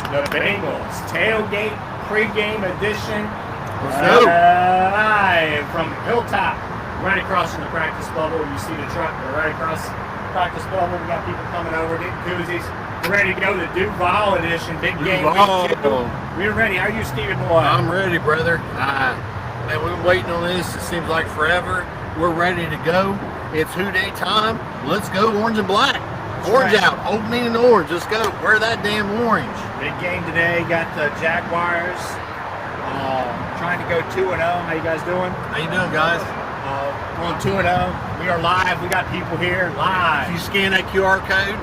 The Bengals tailgate pregame edition. Let's go. Live from Hilltop, right across from the practice bubble. You see the truck right across the practice bubble. We got people coming over, getting koozies. We're ready to go to the Duval edition. Big game week 2. We're ready. How are you, Stevie boy? I'm ready, brother. Man, we've been waiting on this. It seems like forever. We're ready to go. It's Who Day time. Let's go orange and black. Orange out. Old meaning orange. Let's go. Wear that damn orange. Big game today. Got the Jaguars trying to go 2-0. How you guys doing? How you doing, guys? We're on 2-0. We are live. We got people here live. If you scan that QR code,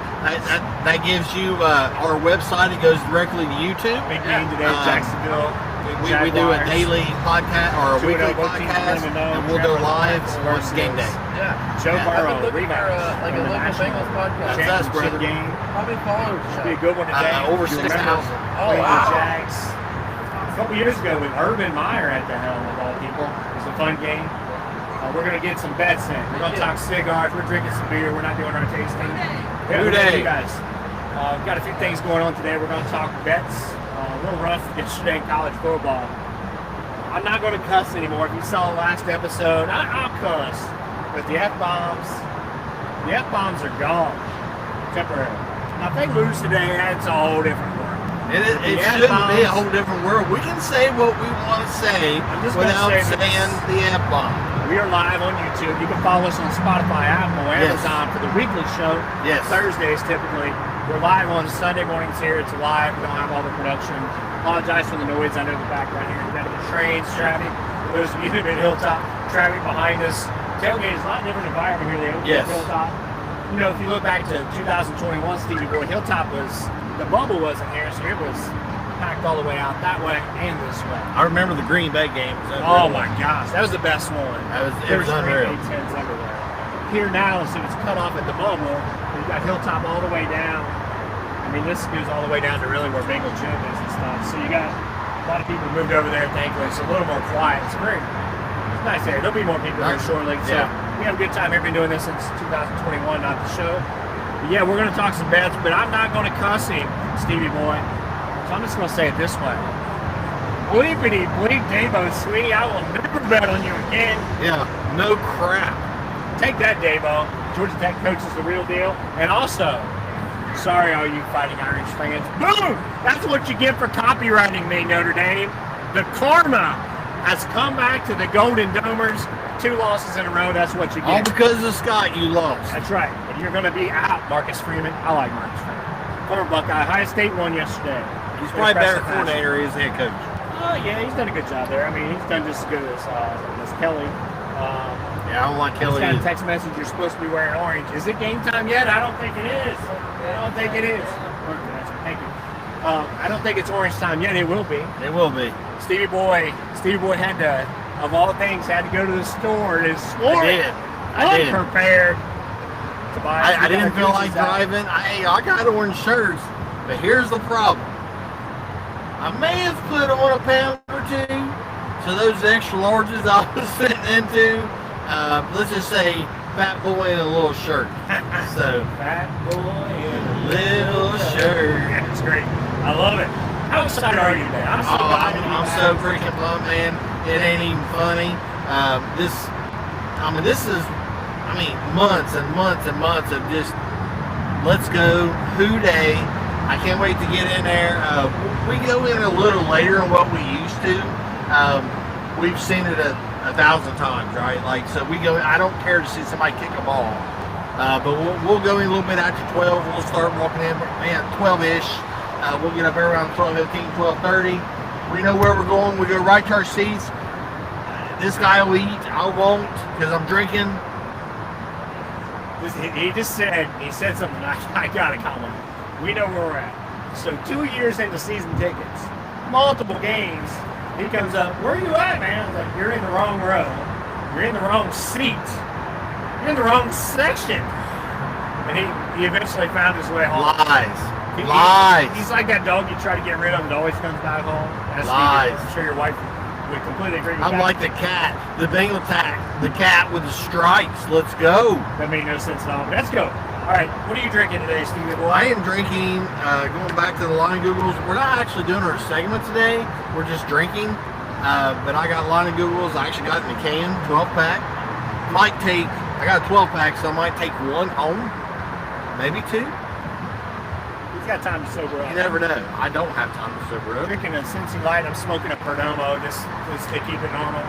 that gives you our website. It goes directly to YouTube. Big game today, Jacksonville. We do a daily podcast or a weekly podcast, and we'll go live on game day. Yeah. Joe Burrow, I've been looking for like a local Bengals podcast. That's us, brother. Game. How many followers? Should be a good one today. Over You 6,000. remember Oh, playing wow. the Jags a couple years ago with Urban Meyer at the helm of all people. It was a fun game. We're going to get some bets in. We're going to talk cigars. We're drinking some beer. We're not doing our tasting. Who day? You guys. We've got a few things going on today. We're going to talk bets. A little rough yesterday in college football. I'm not going to cuss anymore. If you saw the last episode, I'll cuss. But the F-bombs are gone. Temporarily. Now, if they lose today, that's a whole different world. It shouldn't be a whole different world. We can say what we want to say without saying the F-bomb. We are live on YouTube. You can follow us on Spotify, Apple, Amazon for the weekly show. Yes. Thursdays, typically. We're live on Sunday mornings here. It's live. We don't have all the production. Apologize for the noise under the background here. We've got the trains, traffic. Those of you who have been Hilltop, traffic behind us. Tailgate is a lot different environment here than Yes. Hilltop. You know, if you look back to 2021, Stevie Boy, Hilltop the bubble wasn't here, so it was packed all the way out that way and this way. I remember the Green Bay game. Oh my gosh, that was the best one. It was unreal. Tens everywhere. Here now, so it's cut off at the bubble. You've got Hilltop all the way down. I mean, this goes all the way down to really where Bengal Gym is and stuff. So you got a lot of people moved over there. Thankfully, it's a little more quiet. It's great. It's nice there. There'll be more people here shortly. So we have a good time. We've been doing this since 2021, not the show. But yeah, we're going to talk some bets, but I'm not going to cuss him, Stevie boy. So I'm just going to say it this way. Bleepity bleep, Davo, sweetie, I will never bet on you again. Yeah, no crap. Take that, Davo. Georgia Tech coach is the real deal. And also, sorry all you Fighting Irish fans. Boom! That's what you get for copywriting me, Notre Dame. The karma has come back to the Golden Domers. 2 losses in a row, that's what you get. All because of Scott, you lost. That's right. And you're going to be out, Marcus Freeman. I like Marcus Freeman. Former Buckeye. Ohio State won yesterday. He's probably better coordinator as head coach. Oh, yeah, he's done a good job there. I mean, he's done just as good as Kelly. Yeah, I don't like Kelly. He's got a text message, you're supposed to be wearing orange. Is it game time yet? I don't think it is. I don't think it is. Thank you. I don't think it's orange time yet. It will be. It will be. Stevie Boy had to, of all things, had to go to the store this morning. I did. Unprepared. To buy. I didn't feel like driving. I got orange shirts, but here's the problem. I may have put on a pound or 2 to those extra larges I was fitting into. Let's just say fat boy in a little shirt. So Fat boy in a little shirt. Yeah, it's great. I love it. How excited are you today? I'm so excited. I'm so freaking pumped, man. It ain't even funny. This is months and months and months of just let's go Who Day. I can't wait to get in there. We go in a little later than what we used to. We've seen it a thousand times, right? Like, so we go. I don't care to see somebody kick a ball, but we'll go in a little bit after 12. We'll start walking in, man, 12-ish. We'll get up there around 12:15, 12:30. We know where we're going. We go right to our seats. This guy will eat. I won't because I'm drinking. He said something I got to comment. We know where we're at. So 2 years into season tickets, multiple games, he comes up, where are you at, man? I was like, you're in the wrong row. You're in the wrong seat. You're in the wrong section. And he eventually found his way home. Lies. He's like that dog you try to get rid of and it always comes back home. Lies. I'm sure your wife would completely agree with that. I'm like the cat, the Bengal the cat with the stripes. Let's go. That made no sense at all. Let's go. All right, what are you drinking today, Stevie boy? I am drinking, going back to the Line Googles. We're not actually doing our segment today. We're just drinking. But I got Line Googles. I actually got it in a can, 12-pack. I got a 12-pack, so I might take one home. Maybe two. He's got time to sober up. You never know. I don't have time to sober I'm up. drinking a Cincy Light. I'm smoking a Perdomo just to keep it normal.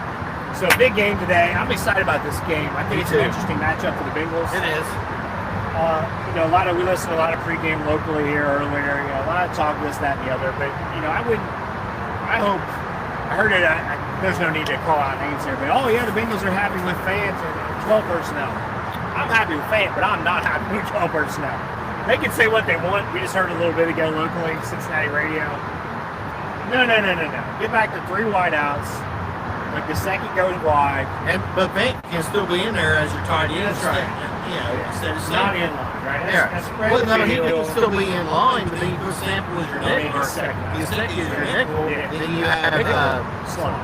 So big game today. I'm excited about this game. I think Me it's too. an interesting matchup for the Bengals. It is. We listen to a lot of pregame locally here earlier. A lot of talk this, that, and the other. But I hope. I heard it. There's no need to call out names here. But the Bengals are happy with fans and 12 personnel. I'm happy with fans, but I'm not happy with 12 personnel. They can say what they want. We just heard a little bit ago locally, Cincinnati radio. No. Get back to 3 wideouts. Like the second goes wide. But Bank can still be in there as your tight end. That's right. Instead of Not Sample. in line, right? Yeah. That's Well, no, he field. can still be in line, but then you put Sample as your No, nickel. he's second. He's second as your nickel. Yeah. Then you have Slot.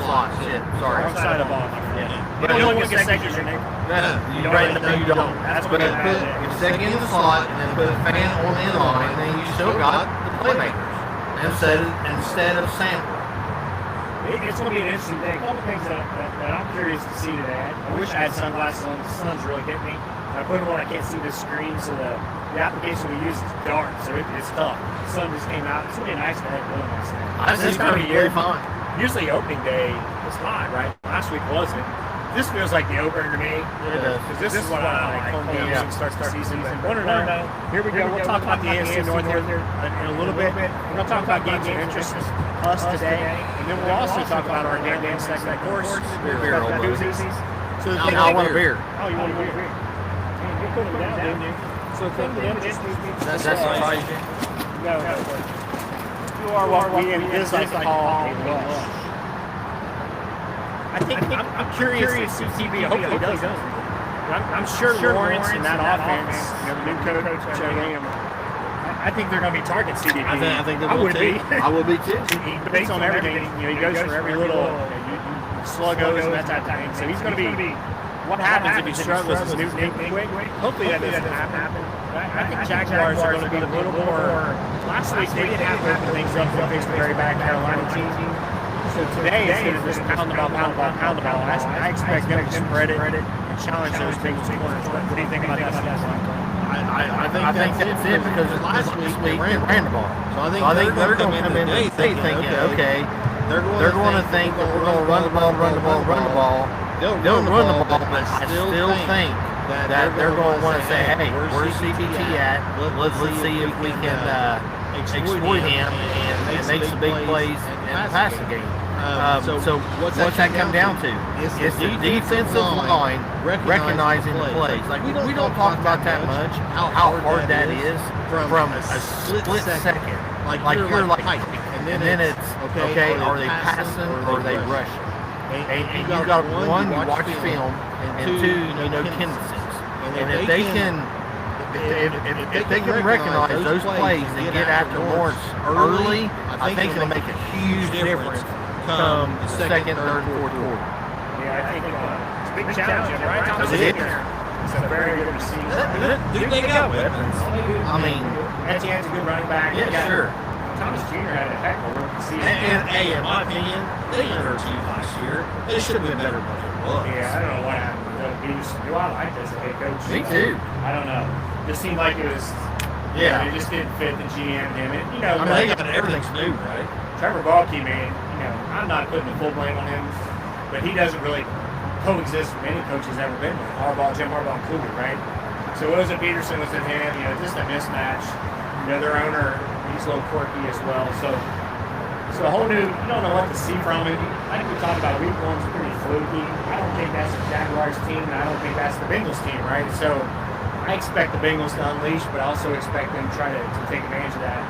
slots. Shit, sorry. Wrong side of the ball. Yeah. You don't look at second as your nickel. No, you don't. That's But what put your second in the slot, and then put a fan on the line, and then you still got the playmakers instead of Sample. It's going to be an interesting thing. A couple things that I'm curious to see today. I wish I had sunglasses on. The sun's really hitting me. I put them on. I can't see the screen, so the application we use is dark, so it's tough. The sun just came out. It's going to be a nice day. Really nice day. I think it's going to be very fun. Usually opening day is fine, right? Last week wasn't. This feels like the opener to me. It does. Because this is what I like. Home games Yeah. and start season. But no. Here we go. We'll talk about the AFC North here in a little bit. We're going to talk about games of interest us today. And then we'll also talk about our game segment, of course. Beer, old buddy. So the I want a beer. Oh, you want a beer? Man, you put them down, didn't you? So the thing that interests me. That's surprising. No. You are what we in business call a rush. I'm curious to see TV. Hopefully he does. I'm sure Lawrence and that offense, the new coach, Joe Graham, I think they're going to be targeting CDP. I think they I will would too. be. I would be too. He debates on everything. He goes for every little sluggos and that type of thing. So he's going to be. What happens if he struggles with Newton quick? Hopefully that doesn't happen. I think Jaguars are going to be a little more. Last week they didn't have to open things up to face the very bad Carolina team. So today it's going to just pound the ball. I expect them to spread it and challenge those big corners. What do you think about that? I think that's it because last week they ran the ball. So I think they're going to come in today thinking, okay, they're going to think that we're going to run the ball. They'll run the ball, but I still think that they're going to want to say, hey, where's CBT at? Let's see if we can exploit him and make some big plays and pass the game. So what's that come down to? It's the defensive line recognizing the plays. Like we don't talk about that much, how hard that is from a split second. Like you're like, and then it's, okay, are they passing or are they rushing? And you got one, you watch film, and two, you know tendencies. And if they can recognize those plays and get after Lawrence early, I think it'll make a huge difference come the second, third, fourth quarter. Yeah, I think it's a big challenge. Right? Thomas It is. It's a very good receiver. Dude, they got weapons. I mean, Etienne's a good running back. yeah, sure. Thomas Jr. had a heck of a rookie season. And hey, in my opinion, they underachieved last year. They should have been better than it was. Yeah, I don't know what happened. Do I like this head coach? Me too. I don't know. It just seemed like it was. Yeah. It just didn't fit the GM him. I mean, they got everything's new, right? Trevor Baalke, man. I'm not putting the full blame on him, but he doesn't really coexist with any coach he's ever been with. Jim Harbaugh included, right? So Oza Peterson was in him. Just a mismatch. Their owner, he's a little quirky as well. So a whole new, you don't know what to see from it. Like we talked about, week one's pretty fluky. I don't think that's the Jaguars team, and I don't think that's the Bengals team, right? So I expect the Bengals to unleash, but I also expect them to try to take advantage of that.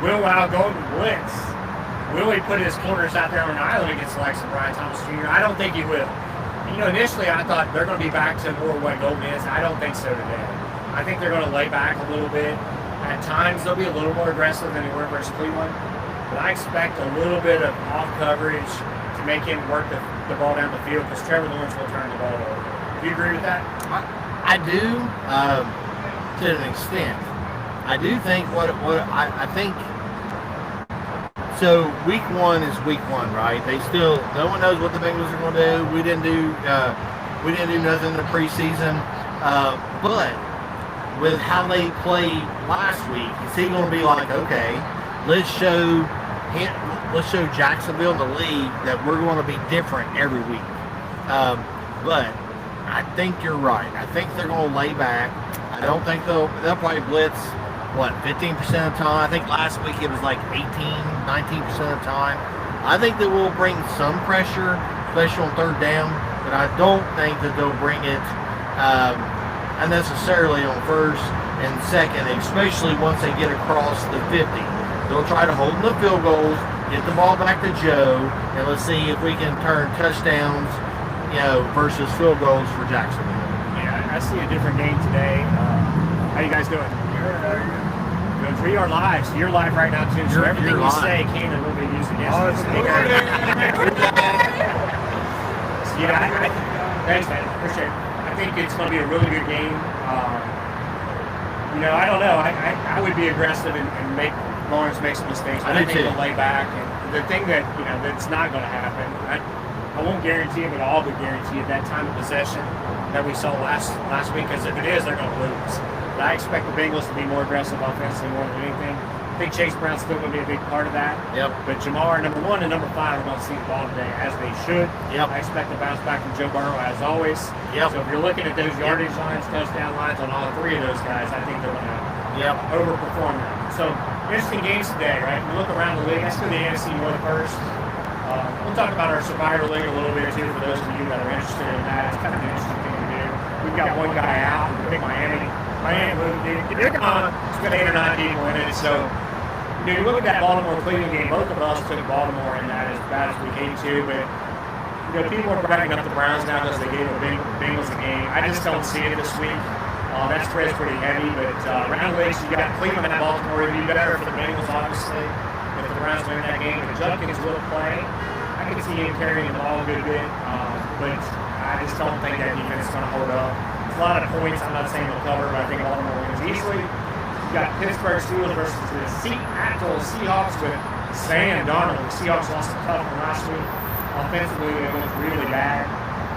Will Wow Golden blitz. Will he put his corners out there on an island against the likes of Brian Thomas Jr.? I don't think he will. Initially I thought they're going to be back to more what Golden is. I don't think so today. I think they're going to lay back a little bit. At times they'll be a little more aggressive than they were versus Cleveland. But I expect a little bit of off coverage to make him work the ball down the field because Trevor Lawrence will turn the ball over. Do you agree with that? I do. to an extent. I do think what I think. So week 1 is week 1, right? No one knows what the Bengals are going to do. We didn't do nothing in the preseason, but with how they played last week, is he going to be like, okay, let's show Jacksonville in the league that we're going to be different every week. But I think you're right. I think they're going to lay back. I don't think they'll probably blitz, 15% of the time. I think last week it was like 19% of the time. I think they will bring some pressure, especially on third down, but I don't think that they'll bring it unnecessarily on first and second, especially once they get across the 50. They'll try to hold the field goals, get the ball back to Joe, and let's see if we can turn touchdowns, versus field goals for Jacksonville. Yeah, I see a different game today. How you guys doing? Good. We are live, so you're live right now too. So everything you say can and will be used against us. Thanks, man. Appreciate it. I think it's going to be a really good game. I don't know. I would be aggressive and make Lawrence make some mistakes. But I think he'll lay back. And the thing that that's not going to happen. I won't guarantee it, but I'll guarantee it. That time of possession that we saw last week, because if it is, they're going to lose. But I expect the Bengals to be more aggressive offensively more than anything. I think Chase Brown's still going to be a big part of that. Yep. But Jamar, number 1 and number 5 are going to see the ball today, as they should. Yep. I expect a bounce back from Joe Burrow, as always. Yep. So if you're looking at those yardage lines, touchdown lines on all 3 of those guys, I think they're going to overperform them. So interesting games today, right? We look around the league. Let's go to the AFC North first. We'll talk about our Survivor League a little bit too for those of you that are interested in that. It's kind of an interesting thing to do. We've got one guy out. We pick Miami. Miami moved in. They're gone. It's been 8 or 9 people in it. So, you look at that Baltimore-Cleveland game. Both of us took Baltimore in that as bad as we hate to. But, people are bragging up the Browns now because they gave the Bengals a game. I just don't see it this week. That spread's pretty heavy. But round legs, you got Cleveland and Baltimore. It'd be better for the Bengals, obviously, if the Browns win that game. But Judkins will play. I can see him carrying the ball a good bit, but I just don't think that defense is going to hold up. It's a lot of points. I'm not saying they'll cover, but I think Baltimore wins easily. You've got Pittsburgh Steelers versus the Seattle Seahawks with Sam Darnold. The Seahawks lost a tough one last week. Offensively, they looked really bad.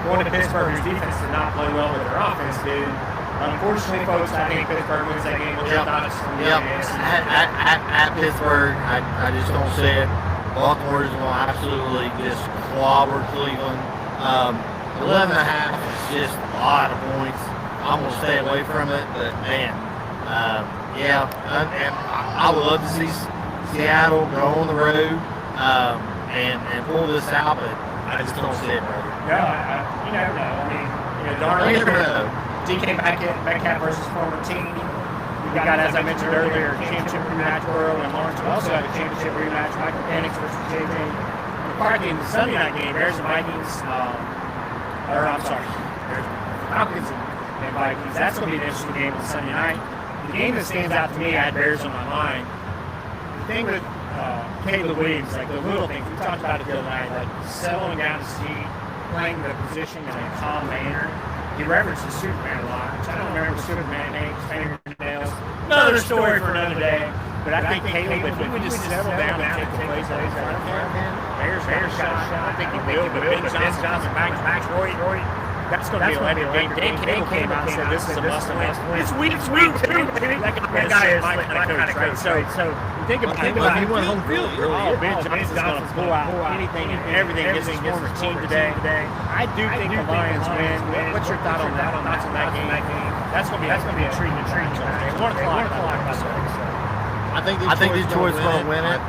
Going to Pittsburgh, whose defense did not play well, but their offense did. Unfortunately, folks, I think Pittsburgh wins that game. What's your thoughts from the AFC? At Pittsburgh, I just don't see it. Baltimore is going to absolutely just clobber Cleveland. 11.5 is just a lot of points. I'm going to stay away from it, but man, and I would love to see Seattle go on the road and pull this out, but I just don't see it, brother. No, you never know. I mean, Darnold, DK Metcalf versus former team. We got, as I mentioned earlier, championship rematch Burrow and Lawrence. We also have a championship rematch, Michael Penix versus JJ McCarthy in the Sunday night game. Bears and Vikings, Falcons and Vikings. That's going to be an interesting game on Sunday night. The game that stands out to me, I had Bears on my mind. The thing with Caleb Williams, like the little things, we talked about it the other night, like settling down to see, playing the position in a calm manner. He references Superman a lot, which I don't remember Superman names, fingernails. Another story for another day. But I think Caleb, if he would just settle down and take the plays that he's running for him, Bears got a shot. I think he will, but Ben Johnson back Roy. That's going to be a level game. Dan Campbell came out and said this is a must-win. It's week 2. That guy is my kind of coach, right? So think about it. He went home field. Ben Johnson's going to pull out anything and everything against his former team today. I do think the Lions win. What's your thought on that? Thoughts on that game? That's going to be a treat. 1 o'clock. I think Detroit's going to win it.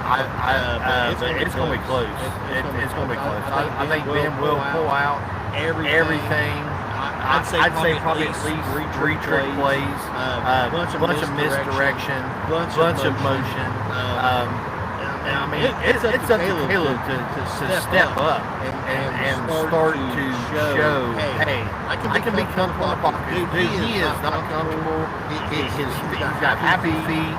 It's going to be close. It's going to be close. I think Ben will pull out everything. I'd say probably at least 3 trick plays, bunch of misdirection, bunch of motion. I mean, it's up to Caleb to step up and start to show, hey, I can be comfortable in the pocket. Dude, he is not comfortable. He's got happy feet.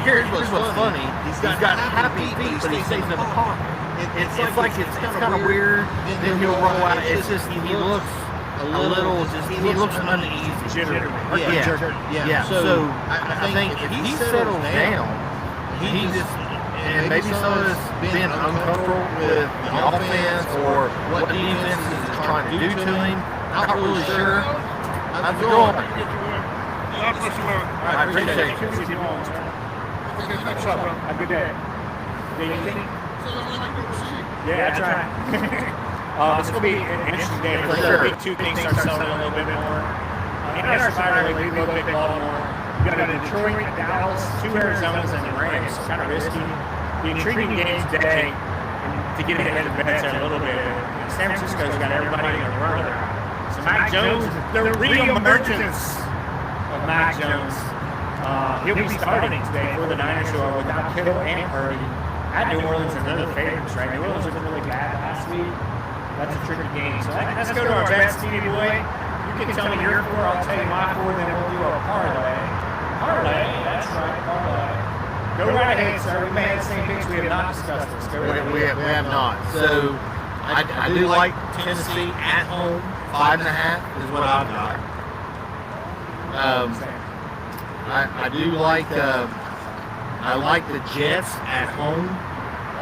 Here's what's funny. He's got happy feet, but he stays in the pocket. It's kind of weird. Then he'll roll out. It's just he looks a little just he looks uneasy. Jittery. Yeah. So I think if he settles down, he just and maybe some of this being uncomfortable with the offense or what the defense is trying to do to him. Not really sure. How's it going? I appreciate you. Have a good day. Yeah, that's right. It's going to be an interesting day. For sure. Week 2 things start selling a little bit more. In our Survivor League, we look at Baltimore. We've got Detroit, Dallas, 2 Arizonas, and the Rams. It's kind of risky. The intriguing game today, to get ahead of the bets a little bit, San Francisco's got everybody in a row. So Mac Jones, the re-emergence of Mac Jones. He'll be starting today for the Niners, who are without Kittle and Purdy. At New Orleans, and they're the favorites, right? New Orleans looked really bad last week. That's a tricky game. So let's go to our bets, Stevie Boy. You can tell me your 4, I'll tell you my 4, then we'll do a parlay. Parlay, that's right, parlay. Go right ahead, sir. We may have the same picks. We have not discussed this. Go right We have not. So I do like Tennessee at home. 5.5 is what I've got. I do like I like the Jets at home.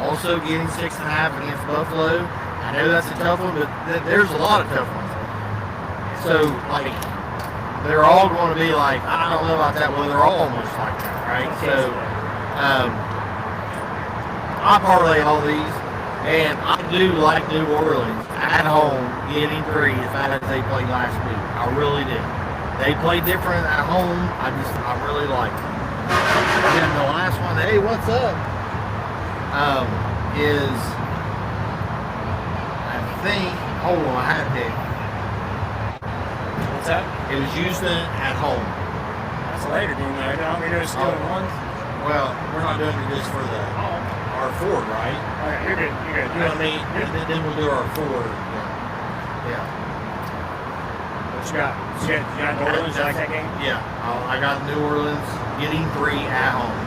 Also getting 6.5 against Buffalo. I know that's a tough one, but there's a lot of tough ones. So like they're all going to be like, I don't know about that. Well, they're all almost like that, right? So I parlay all these, and I do like New Orleans at home getting 3 as bad as they played last week. I really did. They play different at home. I really like it. And the last one, hey, what's up? Is I think. Hold on, I had to pick. What's that? It was Houston at home. That's a later game, right? I mean, there's still ones. Well, we're not doing this for the our 4, right? All right, you're good. You're good. You know what I mean? And then we'll do our 4. Yeah. What you got? You got New Orleans? You like that game? Yeah. I got New Orleans getting 3 at home.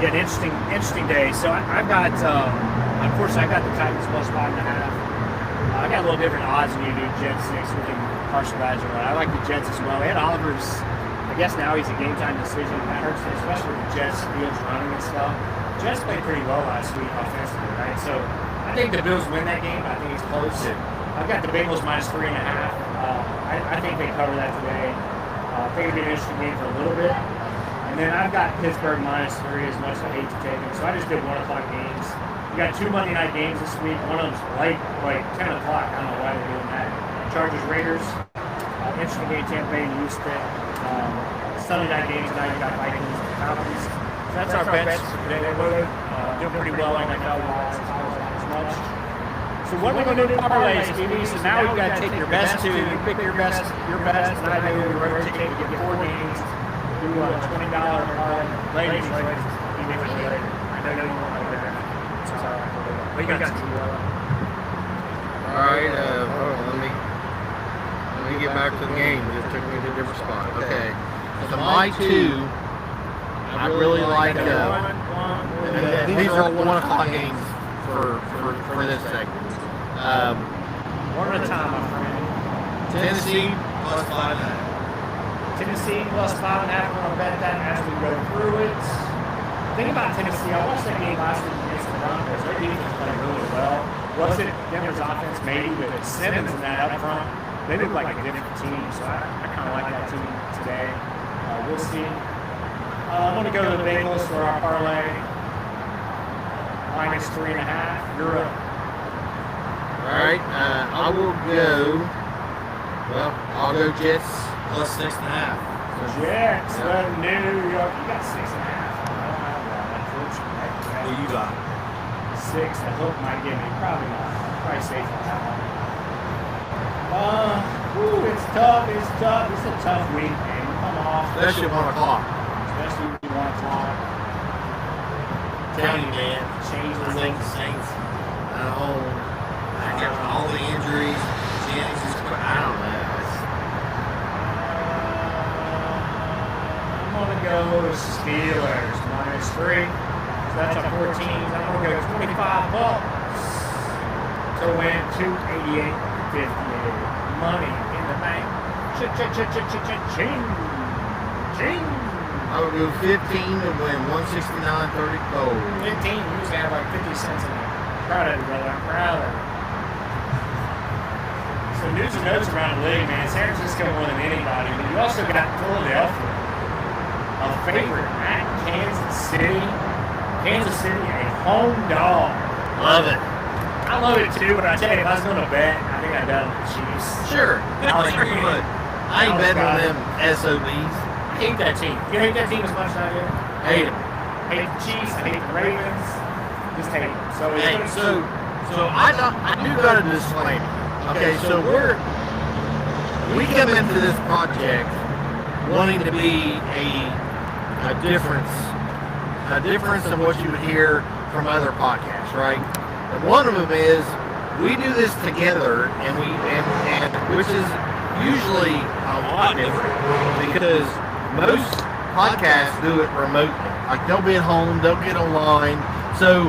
Yeah, an interesting day. So I've got, unfortunately, I got the Titans plus 5.5. I got a little different odds than you do. Jets 6 with the partial badge. I like the Jets as well. Ed Oliver's, I guess now he's a game time decision. That hurts, especially with the Jets fields running and stuff. Jets played pretty well last week offensively, right? So I think the Bills win that game. I think it's close. I've got the Bengals minus 3.5. I think they cover that today. I think it'll be an interesting game for a little bit. And then I've got Pittsburgh minus 3, as much as I hate to take them. So I just did 1 o'clock games. We got 2 Monday night games this week. One of them's late, like 10 o'clock. I don't know why they're doing that. Chargers, Raiders. Interesting game, Tampa Bay and Houston. Sunday night games tonight. We got Vikings and Falcons. So that's our bets for today. They're both doing pretty well on NFL-wise. As much. So what are we going to do parlays, Stevie? So now we've got to take your best 2. You pick your best, and I know we rotate. You get 4 games. Do a $20 parlay. Ladies, individually. I know you want to go there. So what you got? All right, hold on, let me get back to the game. It just took me to a different spot. Okay. So my 2, I really like. These are 1 o'clock games for this segment. One at a time, my friend. Tennessee plus 5.5. Tennessee plus 5.5. We're going to bet that as we go through it. The thing about Tennessee, I watched that game last week against the Broncos. Their defense played really well. Was it Denver's offense? Maybe, but Simmons and that up front, they look like a different team. So I kind of like that team today. We'll see. I'm going to go to the Bengals for our parlay. Minus 3.5. You're up. All right, I will go. Well, I'll go Jets plus 6.5. Jets, New York. You got 6.5. I don't have that, unfortunately. Who you got? 6. The hook might give me. Probably not. Probably safe on that one. It's tough. It's a tough week, man. We come off. Especially 1 o'clock. Especially 1 o'clock. Tell you, man. Change the I think the Saints at home. After all the injuries, Jennings is quit. I don't know. I'm going to go Steelers minus 3. So that's a 14. I'm going to go $25 to win 288.58. money in the bank. Ching. I would go 15 to win 169.30 gold. 15, you usually have like 50 cents in there. Proud of you, brother. I'm proud of you. So news and notes around the league, man. San Francisco more than anybody, but you also got Philadelphia, a favorite at Kansas City. Kansas City, a home dog. Love it. I love it too, but I tell you, if I was going to bet, I think I'd bet on the Chiefs. Sure. I think you would. I ain't betting on them SOBs. I hate that team. You hate that team as much as I do? Hate them. Hate the Chiefs, I hate the Ravens. Just hate them. So, Hey, so I do got a disclaimer. Okay, so we come into this project wanting to be a difference of what you would hear from other podcasts, right? And one of them is we do this together, and which is usually a lot different because most podcasts do it remotely. Like they'll be at home, they'll get online, so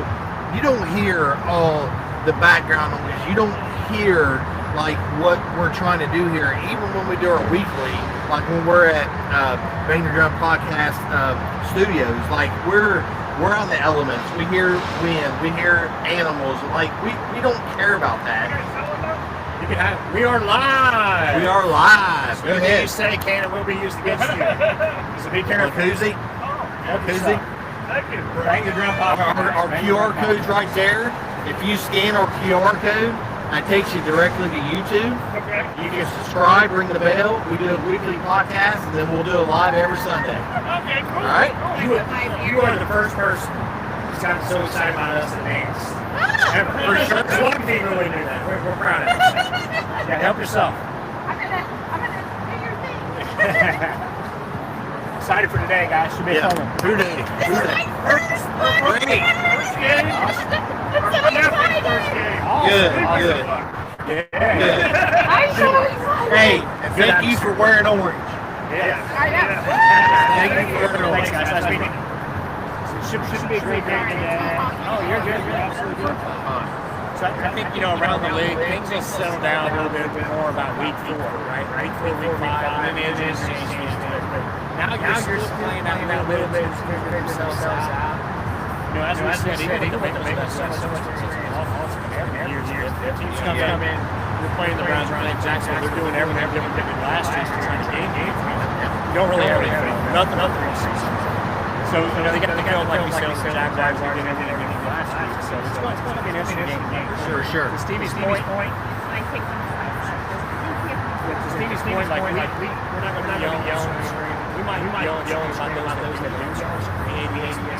you don't hear all the background noise. You don't hear like what we're trying to do here. Even when we do our weekly, like when we're at Bang the Drum Podcast Studios, like we're on the elements. We hear wind, we hear animals. Like we don't care about that. We are live. We are live. Go Anything you ahead. say can and will be used against you. So be careful. Koozie. Koozie. Thank you. Bang the drum pop. Our QR code's right there. If you scan our QR code, that takes you directly to YouTube. Okay. You can subscribe, ring the bell. We do a weekly podcast, and then we'll do it live every Sunday. Okay, cool. All right? You are the first person who's gotten so excited about us and dance. Ever. For sure. There's one people who would do that. We're proud of you. Yeah, help yourself. I'm gonna do your thing. Excited for today, guys. Should be fun. Who day? Great. First game. First game. Good, good. Yeah. I'm so excited. Hey, thank you for wearing orange. Yeah. I am. Thank you for wearing Thanks, orange. guys. Nice meeting you. Should be a great game today. Oh, you're good. You're absolutely good. So I think, around the league, things will settle down a little bit more about week 4, right? Week 4, week 5, and then it is change. Now you're just playing out a little bit, figuring themselves out. As we said, even with the Bengals, so much experience, years, teams come in, you're playing the Browns, playing Jacksonville, they're doing everything different last year, they're trying to game. You don't really have anything, nothing this season. So, they got like we said, the Jaguars are doing everything last year. So it's going to be an interesting game. Sure. To Stevie's point, I take them to Stevie's point, like we're not going to yell and scream. We might yell about those that do scream. Usually.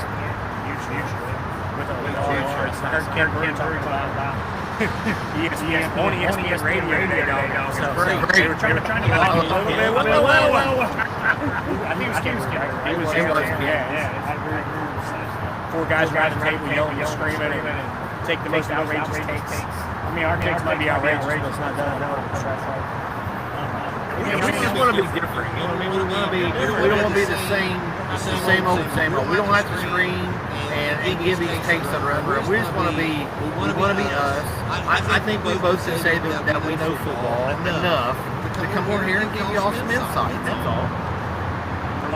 With our hearts. I heard Ken Burns talking about on ESPN radio today, dog. So they were trying to get a little bit. Whoa. I think it was Ken. It was yeah. I agree. 4 guys around the table yelling and screaming and take the most outrageous takes. I mean, our takes might be outrageous, but it's not done. We just want to be different. You know what I mean? We don't want to be the same old. We don't have to scream and give these takes that run. We just want to be us. I think we both can say that we know football enough to come over here and give y'all some insight. That's all.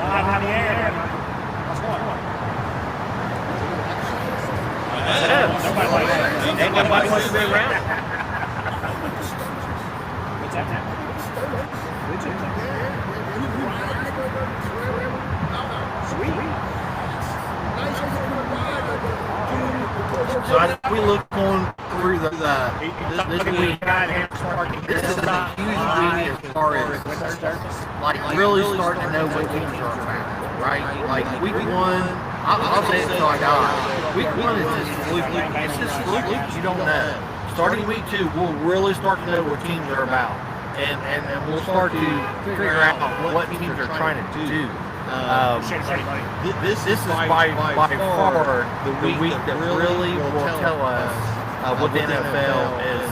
Live on the air. What's going on? Nobody wants to be around. What's that? So we look on through this week. This is a huge week as far as like really starting to know what teams are about, right? Like week 1, I'll say it till I die. Week 1 is just fluky. It's just fluky. You don't know. Starting week 2, we'll really start to know what teams are about, and we'll start to figure out what teams are trying to do. This is by far the week that really will tell us what the NFL is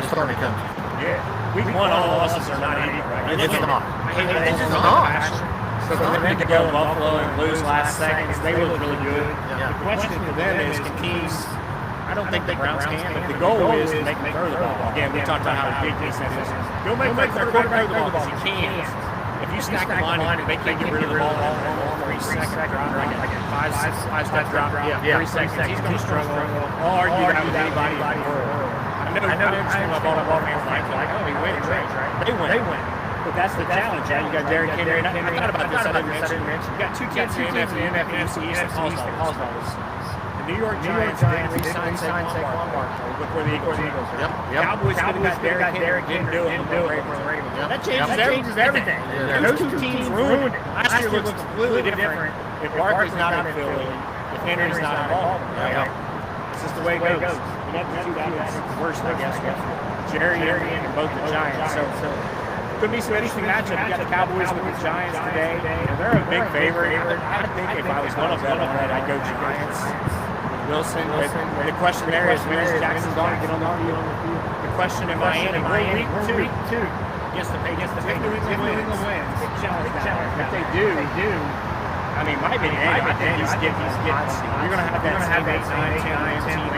starting to come to. Yeah. Week 1, all losses are not easy, right? It's not. It's It's not. So for them to go to Buffalo and lose last second, they look really good. Yeah. The question for them is, can teams, I don't think the Browns can, but the goal is to make them throw the ball. Again, we talked about how ridiculous that is. Go make their quarterback throw the ball because he can. If you stack the line and they can't get rid of the ball in 3 seconds, like a five-step drop, 3 seconds, he's going to struggle. I'll argue that with anybody in the world. I know my ball fans like, oh, he wins, right? They win. But that's the challenge. You got Derrick Henry. And I thought about this. I didn't mention. You got two teams in the NFC East that calls those. The New York Giants didn't re-sign Saquon Barkley before the Eagles. Cowboys could have got Derrick Henry. Didn't do it for the Ravens. That changes everything. Those two teams ruined it. Last year looks completely different if Barkley's not in Philly, if Henry's not involved. It's just the way it goes. You have the two teams worse, I guess. Jerry and both the Giants. So could be some interesting matchup. You got the Cowboys with the Giants today. They're a big favorite. I think if I was one of them, I'd go Giants. Wilson. But the question there is, when is Jackson going to get on the field? The question in Miami, week two. Against the Patriots. If New England wins, big challenge. If they do, I mean, my opinion, I think he's getting you're going to have that 8, 9, 10 team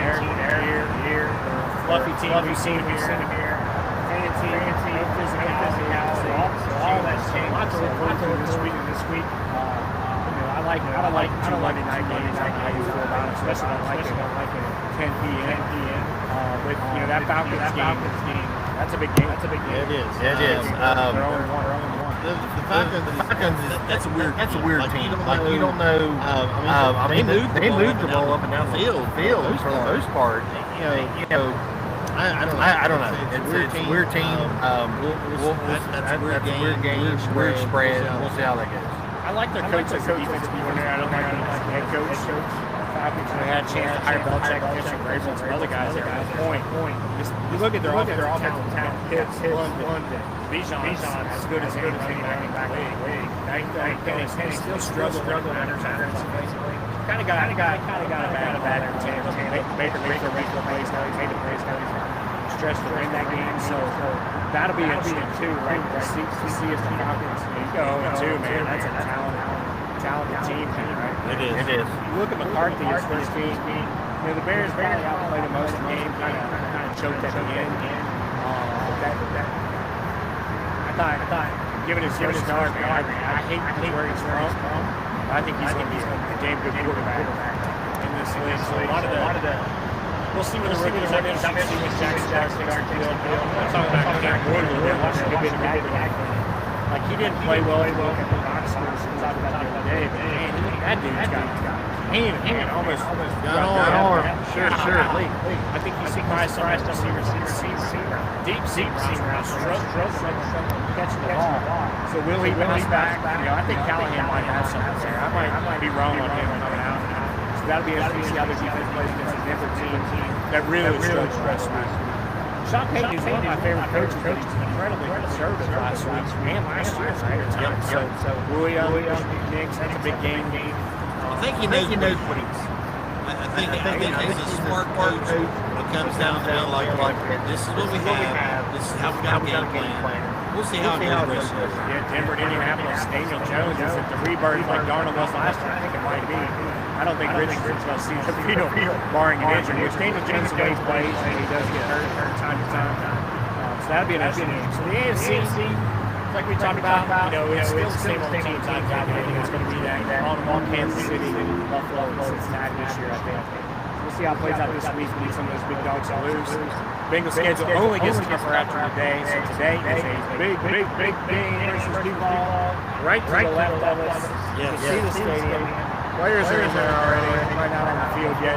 here. Fluffy team we've seen here. Fancy, no physicality. All that's changed. Lots to look forward to this week. I don't like Monday night games. I feel about it, especially I don't like it at 10 p.m. With that Falcons game, that's a big game. It is. The Falcons that's a weird team. You don't know. I mean, they moved the ball up and down the field for the most part. I don't know. It's a weird team. That's a weird game. Weird spread. We'll see how that goes. I like their coach as a defensive coordinator. I don't like the head coach. Falcons had a chance to hire Belichick, Christian Grayson, some other guys there. Point. You look at their offensive talent. Hits, London. Bijan as good as any running back in the league. Penny still struggling under basically. Kind of got a bad entertainment. Baker plays now. He made the plays now. He's stretched to win that game. So that'll be interesting too, right? To see if the Falcons go 2, man. That's a talented team, right? It is. You look at McCarthy, his first team. The Bears probably outplayed him most of the game. Kind of choked at the end. I thought, given his start, I hate where he's from. I think he's going to be a damn good quarterback in this league. So a lot of the we'll see when the rookies are in. I'm see when Jackson starts to field. I'm talking about Cam Woodley. They're watching him in like he didn't play well. He looked at the box scores we talked about the other day. But man, that dude's got hand almost got on. Sure. I think you see guys surprised to see deep routes, catching the ball. So will he bounce back? I think Callahan might have something there. I might be wrong on him coming out. So that'll be interesting to see how the defense plays against a different team that really stressed me. Sean Payton is one of my favorite coaches, but he's incredibly conservative last week and last year. So Julio, Knicks, that's a big game. I think he knows what he's. I think he's a smart coach. When it comes down to it, like this is what we have. This is how we got a game plan. We'll see how it goes. Denver, Indianapolis, Daniel Jones is at the rebirth like Darnold was last year. I think it might be. I don't think Richard's going to see the field, barring an injury. Which Daniel Jones plays, and he does get hurt time to time. So that'll be an interesting game. So the AFC, like we talked about, it's still the same old teams. I think it's going to be that on Kansas City, Buffalo, Cincinnati this year, I think. We'll see how it plays out this week. We need some of those big dogs to lose. Bengals schedule only gets tougher after today. So today is a big game versus Duval. Right to the left of us. You can see the stadium. Players are in there already. Right not on the field yet.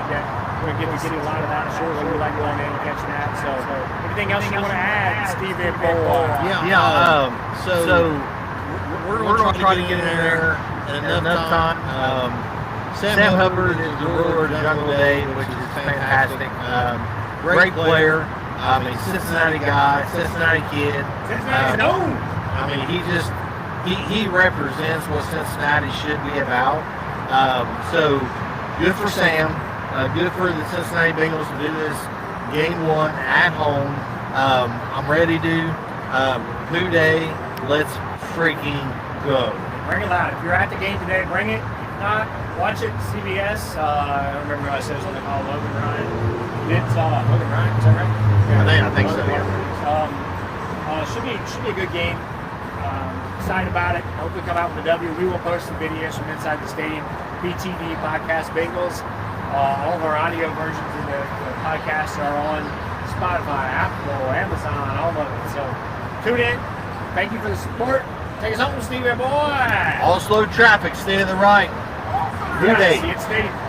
We're going to get a lot of that shortly. We like going in and catching that. So anything else you want to add, Steve Bull? So we're going to try to get in there at enough time. Sam Hubbard is the ruler of Jungle Day, which is fantastic. Great player. Cincinnati guy, Cincinnati kid. He represents what Cincinnati should be about. So good for Sam. Good for the Cincinnati Bengals to do this game 1 at home. I'm ready to. Who Day, let's freaking go. Bring it loud. If you're at the game today, bring it. If not, Watch it, CBS. I don't remember who I said was on the call. Logan Ryan. It's Logan Ryan. Is that right? I think so. Yeah. Should be a good game. Excited about it. Hopefully come out with a W. We will post some videos from inside the stadium. BTV Podcast Bengals. All of our audio versions of the podcasts are on Spotify, Apple, Amazon, all of it. So tune in. Thank you for the support. Take us home, Stevie boy. All slow traffic, stay to the right. Who Dey. See you at the stadium.